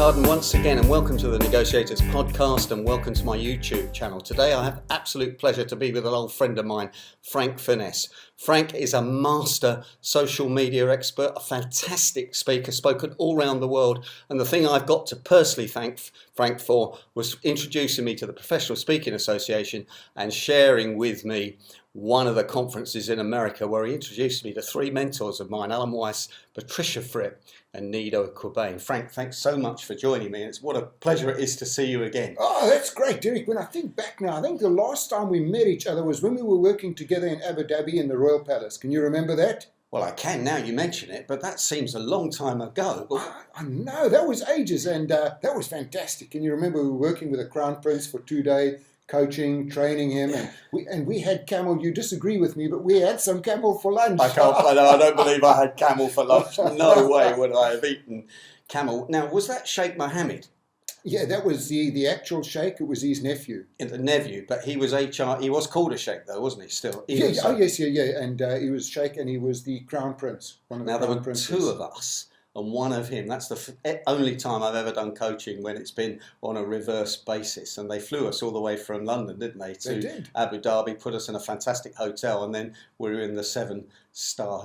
Arden once again, and welcome to the Negotiators Podcast, and welcome to my YouTube channel. Today I have absolute pleasure to be with an old friend of mine, Furness. Frank is a master social media expert, a fantastic speaker, spoken all around the world, and the thing I've got to personally thank Frank for was introducing me to the Professional Speaking Association and sharing with me one of the conferences in America where he introduced me to three mentors of mine, Alan Weiss, Patricia Fripp and Nido Cobain. Frank, thanks so much for joining me. It's what a pleasure it is to see you again. Oh, that's great, Derek. When I think back now, I think the last time we met each other was when we were working together in Abu Dhabi in the Royal Palace. Can you remember that? Well, I can now you mention it, but that seems a long time ago. I know, that was ages, and that was fantastic. Can you remember we were working with the Crown Prince for 2 days, coaching, training him, and we had camel. You disagree with me, but we had some camel for lunch. I don't believe I had camel for lunch. No way would I have eaten camel. Now, was that Sheikh Mohammed? Yeah, that was the actual sheikh. It was his nephew. The nephew, but he was HR. He was called a sheikh, though, wasn't he? Still. Yes, and he was sheikh, and he was the Crown Prince. Now there were two of us and one of him. That's the only time I've ever done coaching when it's been on a reverse basis. And they flew us all the way from London, didn't they? They did. Abu Dhabi, put us in a fantastic hotel, and then we were in the seven-star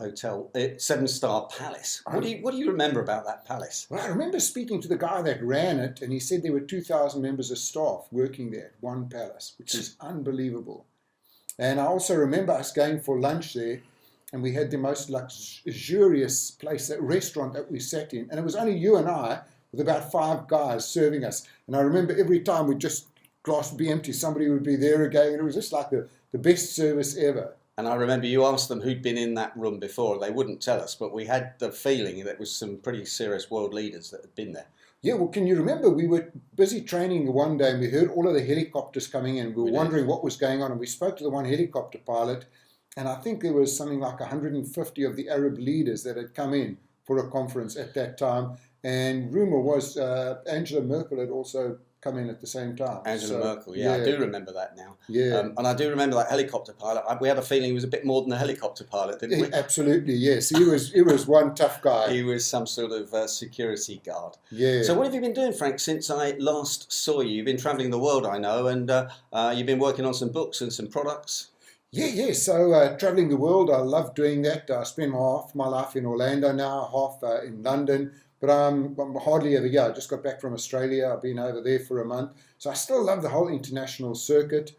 palace. What do you remember about that palace? Well, I remember speaking to the guy that ran it, and he said there were 2,000 members of staff working there at one palace, which is unbelievable. And I also remember us going for lunch there, and we had the most luxurious restaurant that we sat in. And it was only you and I with about 5 guys serving us. And I remember every time glass would be empty, somebody would be there again. It was just like the best service ever. And I remember you asked them who'd been in that room before. They wouldn't tell us, but we had the feeling that it was some pretty serious world leaders that had been there. Yeah, well, can you remember we were busy training one day and we heard all of the helicopters coming in. We were wondering what was going on, and we spoke to the one helicopter pilot. And I think there was something like 150 of the Arab leaders that had come in for a conference at that time. And rumour was Angela Merkel had also come in at the same time. Merkel, yeah, I do remember that now. Yeah. And I do remember that helicopter pilot. We had a feeling he was a bit more than a helicopter pilot, didn't we? Absolutely, yes. He was one tough guy. He was some sort of security guard. Yeah. So what have you been doing, Frank, since I last saw you? You've been travelling the world, I know, and you've been working on some books and some products. Yeah. So travelling the world, I love doing that. I spend half my life in Orlando now, half in London. But I'm hardly ever here. I just got back from Australia. I've been over there for a month. So I still love the whole international circuit.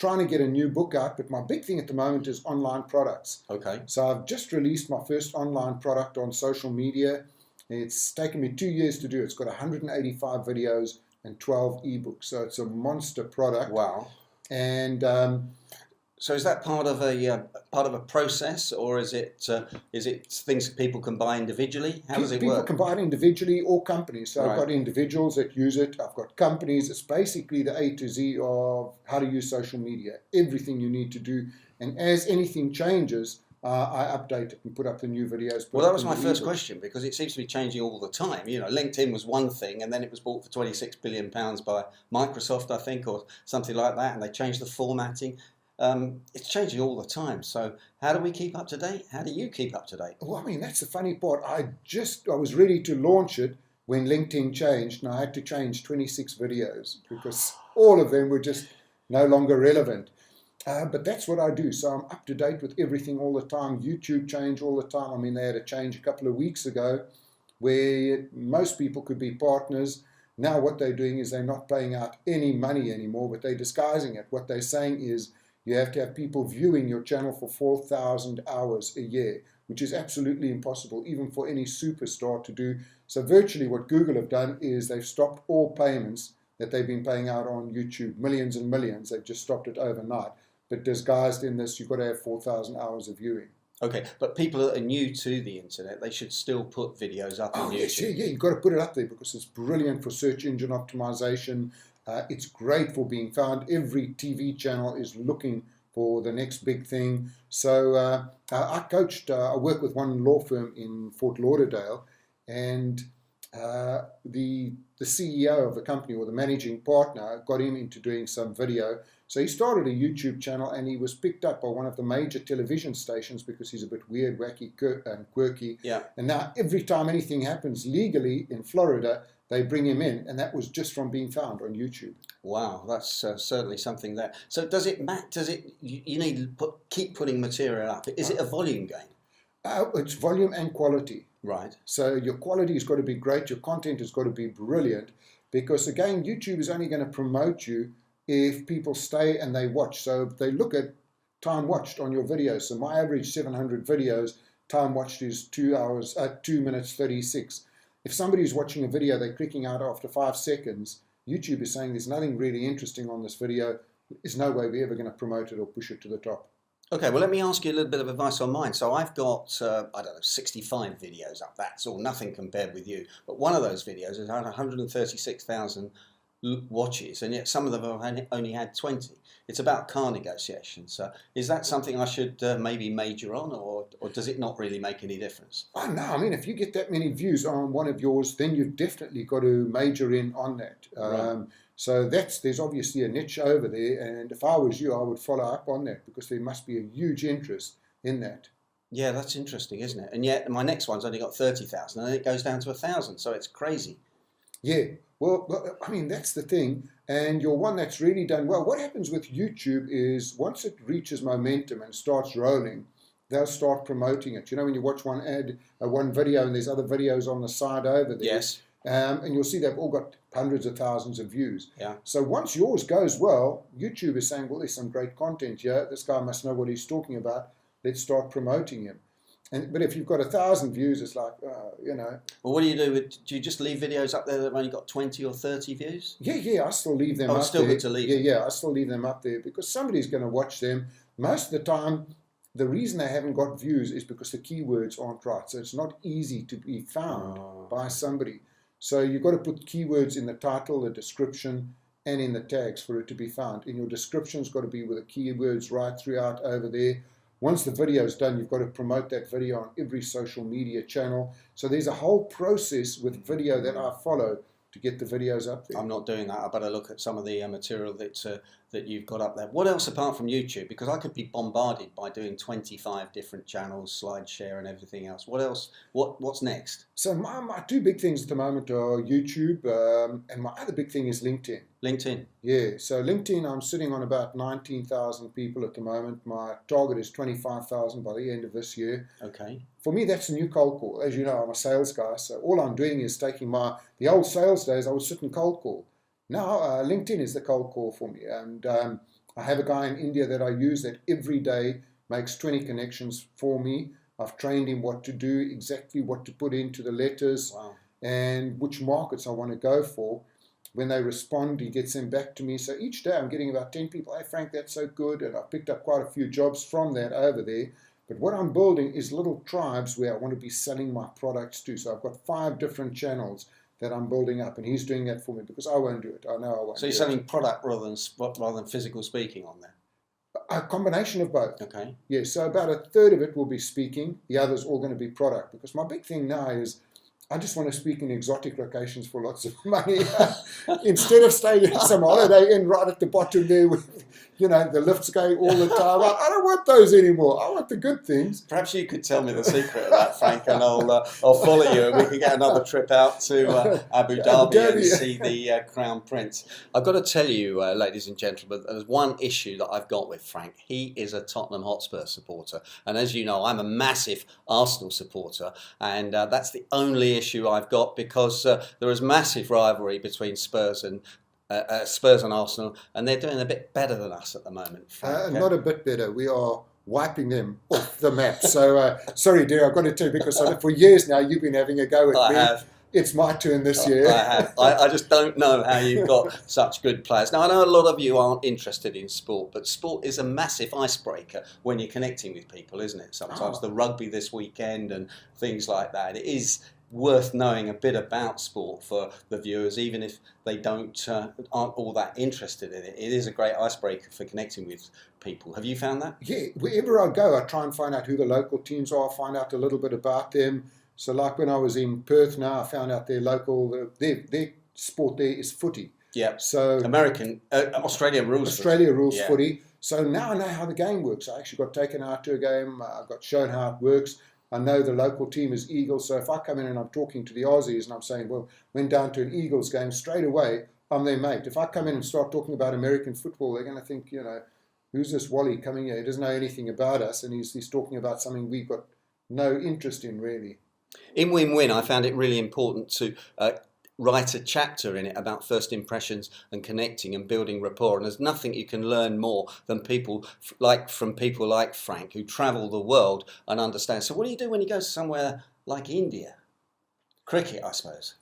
Trying to get a new book out. But my big thing at the moment is online products. Okay. So I've just released my first online product on social media. It's taken me 2 years to do. It's got 185 videos and 12 ebooks. So it's a monster product. Wow. And so is that part of a process, or is it things that people can buy individually? How does it work? People can buy it individually or companies. So I've got individuals that use it. I've got companies. It's basically the A to Z of how to use social media. Everything you need to do. And as anything changes, I update it and put up the new videos. Well, that was my first question, because it seems to be changing all the time. You know, LinkedIn was one thing, and then it was bought for £26 billion by Microsoft, I think, or something like that, and they changed the formatting. It's changing all the time. So how do we keep up to date? How do you keep up to date? Well, I mean, that's the funny part. I was ready to launch it when LinkedIn changed, and I had to change 26 videos because all of them were just no longer relevant. But that's what I do. So I'm up to date with everything all the time. YouTube change all the time. I mean, they had a change a couple of weeks ago where most people could be partners. Now what they're doing is they're not paying out any money anymore, but they're disguising it. What they're saying is you have to have people viewing your channel for 4,000 hours a year, which is absolutely impossible, even for any superstar to do. So virtually what Google have done is they've stopped all payments that they've been paying out on YouTube, millions and millions. They've just stopped it overnight. But disguised in this, you've got to have 4,000 hours of viewing. Okay, but people that are new to the internet, they should still put videos up on YouTube. Yeah, you've got to put it up there because it's brilliant for search engine optimization. It's great for being found. Every TV channel is looking for the next big thing. So I work with one law firm in Fort Lauderdale, and the CEO of the company, or the managing partner, got him into doing some video. So he started a YouTube channel, and he was picked up by one of the major television stations because he's a bit weird, wacky, and quirky. Yeah. And now every time anything happens legally in Florida, they bring him in, and that was just from being found on YouTube. Wow, that's certainly something there. So does it matter? Does it? You need to keep putting material up. Is it a volume game? It's volume and quality. Right. So your quality has got to be great. Your content has got to be brilliant, because again, YouTube is only going to promote you if people stay and they watch. So they look at time watched on your videos. So my average 700 videos, time watched is 2 minutes 36. If somebody's watching a video, they're clicking out after 5 seconds, YouTube is saying there's nothing really interesting on this video. There's no way we're ever going to promote it or push it to the top. Okay, well, let me ask you a little bit of advice on mine. So I've got, I don't know, 65 videos up. That's all, nothing compared with you. But one of those videos has had 136,000 watches, and yet some of them have only had 20. It's about car negotiations. So is that something I should maybe major on, or does it not really make any difference? Oh, no, I mean, if you get that many views on one of yours, then you've definitely got to major in on that. Right. So there's obviously a niche over there, and if I was you, I would follow up on that, because there must be a huge interest in that. Yeah, that's interesting, isn't it? And yet my next one's only got 30,000, and then it goes down to 1,000, so it's crazy. Yeah, well, I mean, that's the thing. And your one that's really done well, what happens with YouTube is once it reaches momentum and starts rolling, they'll start promoting it. You know, when you watch one video, and there's other videos on the side over there. Yes. And you'll see they've all got hundreds of thousands of views. Yeah. So once yours goes well, YouTube is saying, well, there's some great content here. This guy must know what he's talking about. Let's start promoting him. But if you've got 1,000 views, it's like, you know. Well, what do you do? Do you just leave videos up there that have only got 20 or 30 views? Yeah, I still leave them up there. It's still good to leave. Yeah, I still leave them up there, because somebody's going to watch them. Most of the time, the reason they haven't got views is because the keywords aren't right. So it's not easy to be found by somebody. So you've got to put keywords in the title, the description, and in the tags for it to be found. In your description's got to be with the keywords right throughout over there. Once the video's done, you've got to promote that video on every social media channel. So there's a whole process with video that I follow to get the videos up there. I'm not doing that. I better look at some of the material that you've got up there. What else apart from YouTube? Because I could be bombarded by doing 25 different channels, SlideShare, and everything else. What else? What's next? So my two big things at the moment are YouTube, and my other big thing is LinkedIn. LinkedIn. Yeah, so LinkedIn, I'm sitting on about 19,000 people at the moment. My target is 25,000 by the end of this year. Okay. For me, that's a new cold call. As you know, I'm a sales guy, so all I'm doing is taking the old sales days, I would sit and cold call. Now, LinkedIn is the cold call for me. And I have a guy in India that I use that every day makes 20 connections for me. I've trained him what to do, exactly what to put into the letters, and which markets I want to go for. When they respond, he gets them back to me. So each day I'm getting about 10 people, hey Frank, that's so good. And I've picked up quite a few jobs from that over there. But what I'm building is little tribes where I want to be selling my products to. So I've got 5 different channels that I'm building up, and he's doing that for me, because I won't do it. I know I won't. So you're selling product rather than physical speaking on there? A combination of both. Okay. Yeah, so about a third of it will be speaking. The other's all going to be product, because my big thing now is I just want to speak in exotic locations for lots of money. Instead of staying at some holiday inn right at the bottom there with, you know, the lifts going all the time. I don't want those anymore. I want the good things. Perhaps you could tell me the secret of that, Frank, and I'll follow you, and we can get another trip out to Abu Dhabi and see the Crown Prince. I've got to tell you, ladies and gentlemen, there's one issue that I've got with Frank. He is a Tottenham Hotspur supporter, and as you know, I'm a massive Arsenal supporter, and that's the only issue I've got, because there is massive rivalry between Spurs and Arsenal, and they're doing a bit better than us at the moment. Frank. Not a bit better. We are wiping them off the map. So, sorry, dear, I've got to tell you, because for years now you've been having a go at me. I have. It's my turn this year. I have. I just don't know how you've got such good players. Now, I know a lot of you aren't interested in sport, but sport is a massive icebreaker when you're connecting with people, isn't it? Sometimes the rugby this weekend and things like that. It is worth knowing a bit about sport for the viewers, even if they aren't all that interested in it. It is a great icebreaker for connecting with people. Have you found that? Yeah, wherever I go, I try and find out who the local teams are, find out a little bit about them. So like when I was in Perth now, I found out their local, their sport there is footy. Yeah. So Australia rules. Australia rules Yeah. footy. So now I know how the game works. I actually got taken out to a game. I got shown how it works. I know the local team is Eagles. So if I come in and I'm talking to the Aussies and I'm saying, well, went down to an Eagles game, straight away, I'm their mate. If I come in and start talking about American football, they're going to think, who's this Wally coming here? He doesn't know anything about us. And he's talking about something we've got no interest in, really. In Win-Win, I found it really important to write a chapter in it about first impressions and connecting and building rapport. And there's nothing you can learn more than from people like Frank, who travel the world and understand. So what do you do when you go somewhere like India? Cricket, I suppose.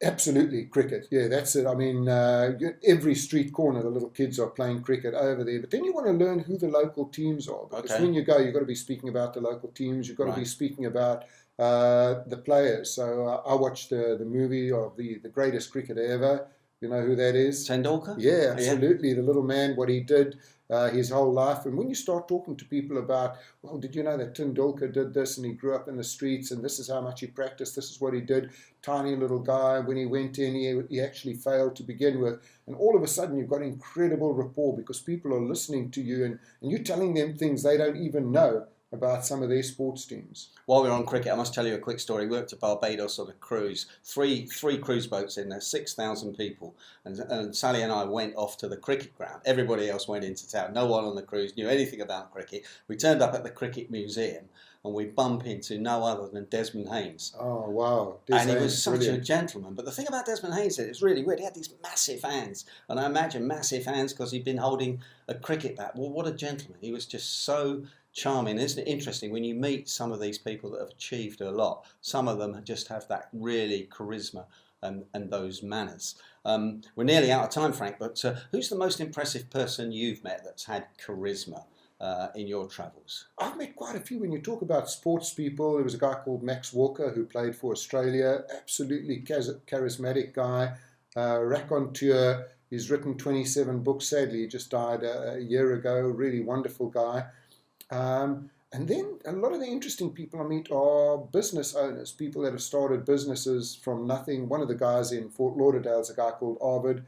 Absolutely, cricket. Yeah, that's it. I mean, every street corner, the little kids are playing cricket over there. But then you want to learn who the local teams are. Because when you go, you've got to be speaking about the local teams. You've got to be speaking about the players. So I watched the movie of the greatest cricketer ever. You know who that is? Tendulkar? Yeah, absolutely. Yeah. The little man, what he did his whole life. And when you start talking to people about, well, did you know that Tendulkar did this and he grew up in the streets and this is how much he practiced, this is what he did. Tiny little guy, when he went in, he actually failed to begin with. And all of a sudden you've got incredible rapport because people are listening to you and you're telling them things they don't even know about some of their sports teams. While we're on cricket, I must tell you a quick story. We worked at Barbados on a cruise, three cruise boats in there, 6,000 people. And Sally and I went off to the cricket ground. Everybody else went into town. No one on the cruise knew anything about cricket. We turned up at the Cricket Museum and we bump into no other than Desmond Haynes. Oh, wow. And he was such a gentleman. But the thing about Desmond Haynes, it was really weird. He had these massive hands. And I imagine massive hands because he'd been holding a cricket bat. Well, what a gentleman. He was just so charming. Isn't it interesting when you meet some of these people that have achieved a lot? Some of them just have that really charisma and those manners. We're nearly out of time, Frank, but who's the most impressive person you've met that's had charisma in your travels? I've met quite a few. When you talk about sports people, there was a guy called Max Walker who played for Australia. Absolutely charismatic guy. Raconteur. He's written 27 books. Sadly, he just died a year ago. Really wonderful guy. And then a lot of the interesting people I meet are business owners, people that have started businesses from nothing. One of the guys in Fort Lauderdale is a guy called Arden,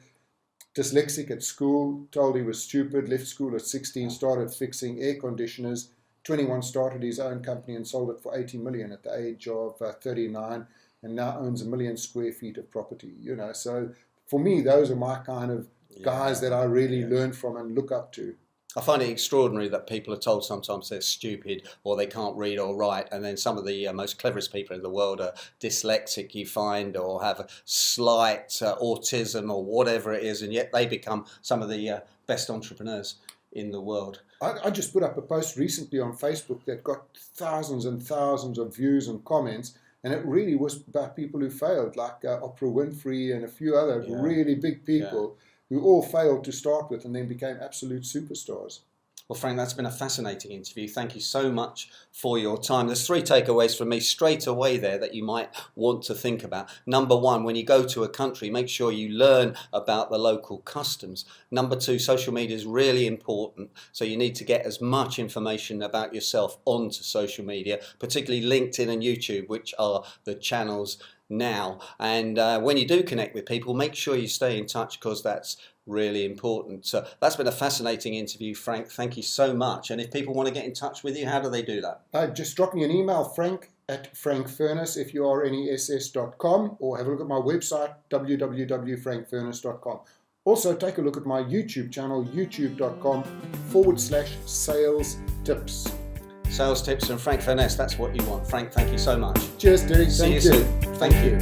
dyslexic at school, told he was stupid, left school at 16, started fixing air conditioners. 21, started his own company and sold it for 80 million at the age of 39, and now owns 1 million square feet of property. So for me, those are my kind of guys that I really learn from and look up to. I find it extraordinary that people are told sometimes they're stupid or they can't read or write, and then some of the most cleverest people in the world are dyslexic, you find, or have a slight autism or whatever it is, and yet they become some of the best entrepreneurs in the world. I just put up a post recently on Facebook that got thousands and thousands of views and comments, and it really was about people who failed, like Oprah Winfrey and a few other really big people. Who all failed to start with and then became absolute superstars. Well, Frank, that's been a fascinating interview. Thank you so much for your time. There's 3 takeaways from me straight away there that you might want to think about. Number 1, when you go to a country, make sure you learn about the local customs. Number 2, social media is really important. So you need to get as much information about yourself onto social media, particularly LinkedIn and YouTube, which are the channels now. And when you do connect with people, make sure you stay in touch because that's really important. So that's been a fascinating interview, Frank. Thank you so much. And if people want to get in touch with you, how do they do that? Just drop me an email, frank@frankfurness, FURNESS.com, or have a look at my website, www.frankfurness.com. Also, take a look at my YouTube channel, youtube.com/sales tips. Sales tips from Frank Furness, that's what you want. Frank, thank you so much. Cheers, Derek. See you soon. Thank you.